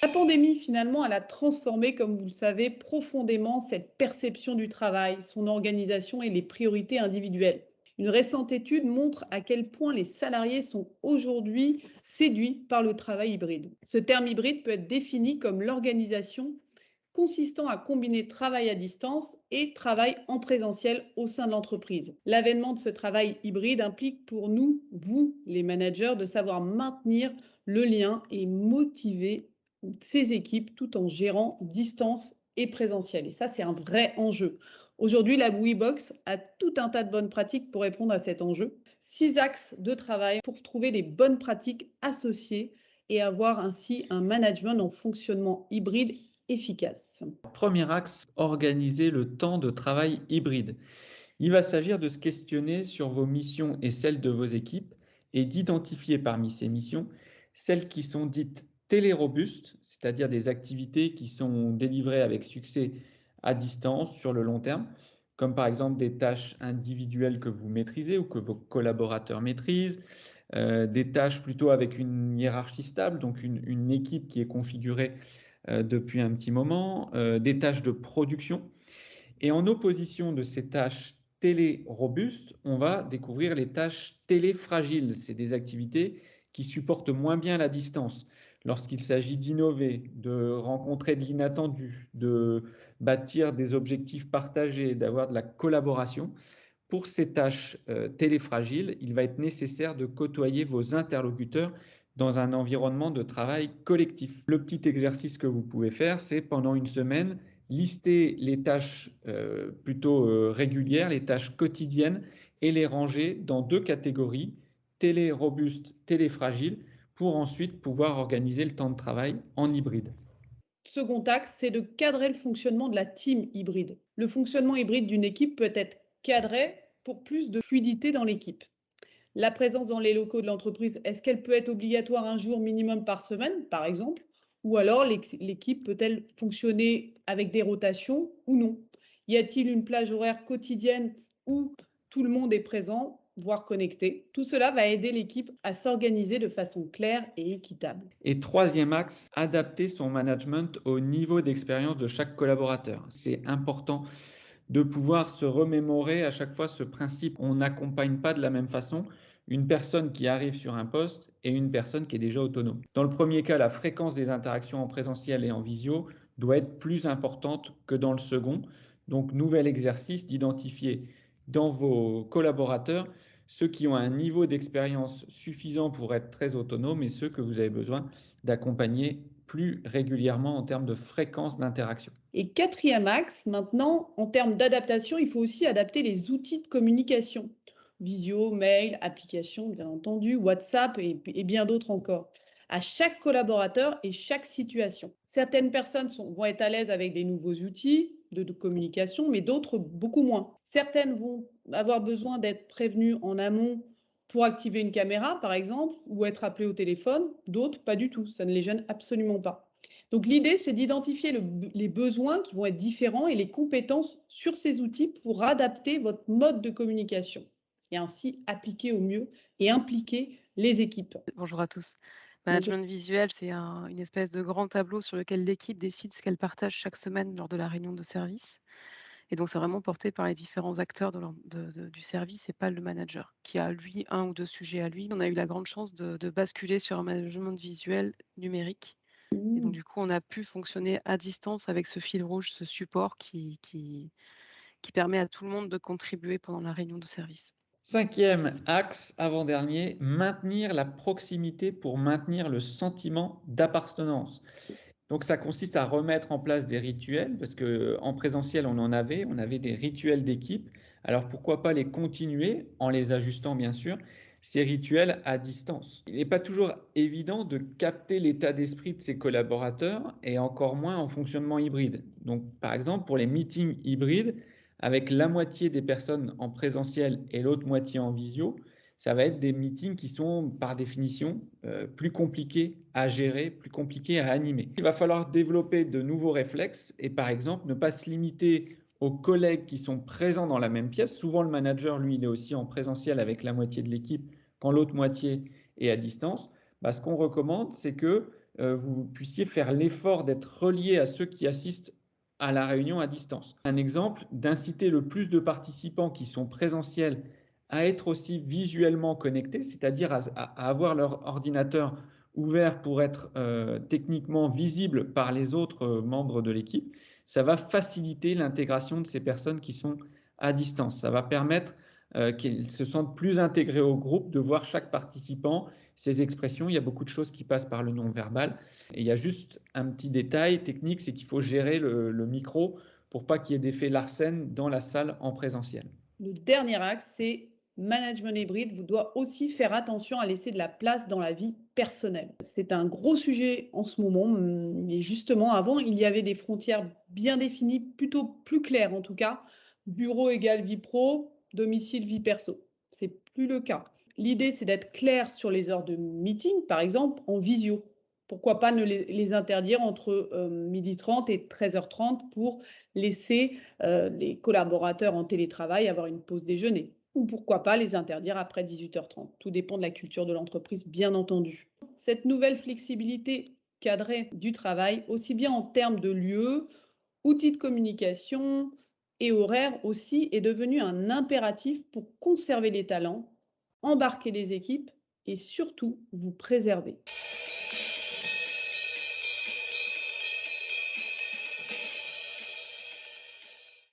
La pandémie, finalement, elle a transformé, comme vous le savez, profondément cette perception du travail, son organisation et les priorités individuelles. Une récente étude montre à quel point les salariés sont aujourd'hui séduits par le travail hybride. Ce terme hybride peut être défini comme l'organisation consistant à combiner travail à distance et travail en présentiel au sein de l'entreprise. L'avènement de ce travail hybride implique pour nous, vous, les managers, de savoir maintenir le lien et motiver ses équipes tout en gérant distance et présentiel. Et ça, c'est un vrai enjeu. Aujourd'hui, la WeBox a tout un tas de bonnes pratiques pour répondre à cet enjeu. 6 axes de travail pour trouver les bonnes pratiques associées et avoir ainsi un management en fonctionnement hybride efficace. Premier axe, organiser le temps de travail hybride. Il va s'agir de se questionner sur vos missions et celles de vos équipes et d'identifier parmi ces missions celles qui sont dites télérobustes, c'est-à-dire des activités qui sont délivrées avec succès à distance sur le long terme, comme par exemple des tâches individuelles que vous maîtrisez ou que vos collaborateurs maîtrisent, des tâches plutôt avec une hiérarchie stable, donc une équipe qui est configurée depuis un petit moment, des tâches de production. Et en opposition de ces tâches télé-robustes, on va découvrir les tâches télé-fragiles. C'est des activités qui supportent moins bien la distance. Lorsqu'il s'agit d'innover, de rencontrer de l'inattendu, de bâtir des objectifs partagés, d'avoir de la collaboration, pour ces tâches téléfragiles, il va être nécessaire de côtoyer vos interlocuteurs dans un environnement de travail collectif. Le petit exercice que vous pouvez faire, c'est pendant une semaine, lister les tâches plutôt régulières, les tâches quotidiennes, et les ranger dans 2 catégories, télé-robuste, télé-fragile, pour ensuite pouvoir organiser le temps de travail en hybride. Second axe, c'est de cadrer le fonctionnement de la team hybride. Le fonctionnement hybride d'une équipe peut être cadré pour plus de fluidité dans l'équipe. La présence dans les locaux de l'entreprise, est-ce qu'elle peut être obligatoire un jour minimum par semaine, par exemple? Ou alors l'équipe peut-elle fonctionner avec des rotations ou non? Y a-t-il une plage horaire quotidienne où tout le monde est présent, voire connecté? Tout cela va aider l'équipe à s'organiser de façon claire et équitable. Et troisième axe, adapter son management au niveau d'expérience de chaque collaborateur. C'est important de pouvoir se remémorer à chaque fois ce principe. On n'accompagne pas de la même façon une personne qui arrive sur un poste et une personne qui est déjà autonome. Dans le premier cas, la fréquence des interactions en présentiel et en visio doit être plus importante que dans le second. Donc, nouvel exercice d'identifier dans vos collaborateurs ceux qui ont un niveau d'expérience suffisant pour être très autonomes et ceux que vous avez besoin d'accompagner plus régulièrement en termes de fréquence d'interaction. Et quatrième axe, maintenant, en termes d'adaptation, il faut aussi adapter les outils de communication. Visio, mail, application, bien entendu, WhatsApp et bien d'autres encore. À chaque collaborateur et chaque situation. Certaines personnes vont être à l'aise avec des nouveaux outils de communication, mais d'autres beaucoup moins. Certaines vont avoir besoin d'être prévenues en amont pour activer une caméra, par exemple, ou être appelées au téléphone. D'autres, pas du tout. Ça ne les gêne absolument pas. Donc l'idée, c'est d'identifier les besoins qui vont être différents et les compétences sur ces outils pour adapter votre mode de communication et ainsi appliquer au mieux et impliquer les équipes. Bonjour à tous. Bonjour. Management visuel, c'est une espèce de grand tableau sur lequel l'équipe décide ce qu'elle partage chaque semaine lors de la réunion de service. Et donc, c'est vraiment porté par les différents acteurs du service et pas le manager, qui a, lui, un ou deux sujets à lui. On a eu la grande chance de basculer sur un management visuel numérique. Et donc, Mmh. du coup, on a pu fonctionner à distance avec ce fil rouge, ce support qui permet à tout le monde de contribuer pendant la réunion de service. Cinquième axe, avant-dernier, maintenir la proximité pour maintenir le sentiment d'appartenance. Donc ça consiste à remettre en place des rituels, parce qu'en présentiel, on avait des rituels d'équipe. Alors pourquoi pas les continuer en les ajustant, bien sûr, ces rituels à distance. Il n'est pas toujours évident de capter l'état d'esprit de ses collaborateurs et encore moins en fonctionnement hybride. Donc par exemple, pour les meetings hybrides, avec la moitié des personnes en présentiel et l'autre moitié en visio, ça va être des meetings qui sont par définition plus compliqués à gérer, plus compliqués à animer. Il va falloir développer de nouveaux réflexes et par exemple ne pas se limiter aux collègues qui sont présents dans la même pièce. Souvent le manager, lui, il est aussi en présentiel avec la moitié de l'équipe quand l'autre moitié est à distance. Ce qu'on recommande, c'est que vous puissiez faire l'effort d'être relié à ceux qui assistent à la réunion à distance. Un exemple, d'inciter le plus de participants qui sont présentiels à être aussi visuellement connectés, c'est-à-dire à avoir leur ordinateur ouvert pour être techniquement visible par les autres membres de l'équipe. Ça va faciliter l'intégration de ces personnes qui sont à distance. Ça va permettre qu'ils se sentent plus intégrés au groupe, de voir chaque participant, ses expressions. Il y a beaucoup de choses qui passent par le non-verbal. Et il y a juste un petit détail technique, c'est qu'il faut gérer le micro pour pas qu'il y ait d'effet Larsen dans la salle en présentiel. Le dernier axe, c'est management hybride. Vous devez aussi faire attention à laisser de la place dans la vie personnelle. C'est un gros sujet en ce moment, mais justement, avant, il y avait des frontières bien définies, plutôt plus claires en tout cas. Bureau égale vie pro, domicile vie perso. C'est plus le cas. L'idée, c'est d'être clair sur les heures de meeting, par exemple, en visio. Pourquoi pas ne les interdire entre 12h30 et 13h30 pour laisser les collaborateurs en télétravail avoir une pause déjeuner. Ou pourquoi pas les interdire après 18h30. Tout dépend de la culture de l'entreprise, bien entendu. Cette nouvelle flexibilité cadrée du travail, aussi bien en termes de lieu, outils de communication et horaires aussi, est devenue un impératif pour conserver les talents, embarquer les équipes et surtout vous préserver.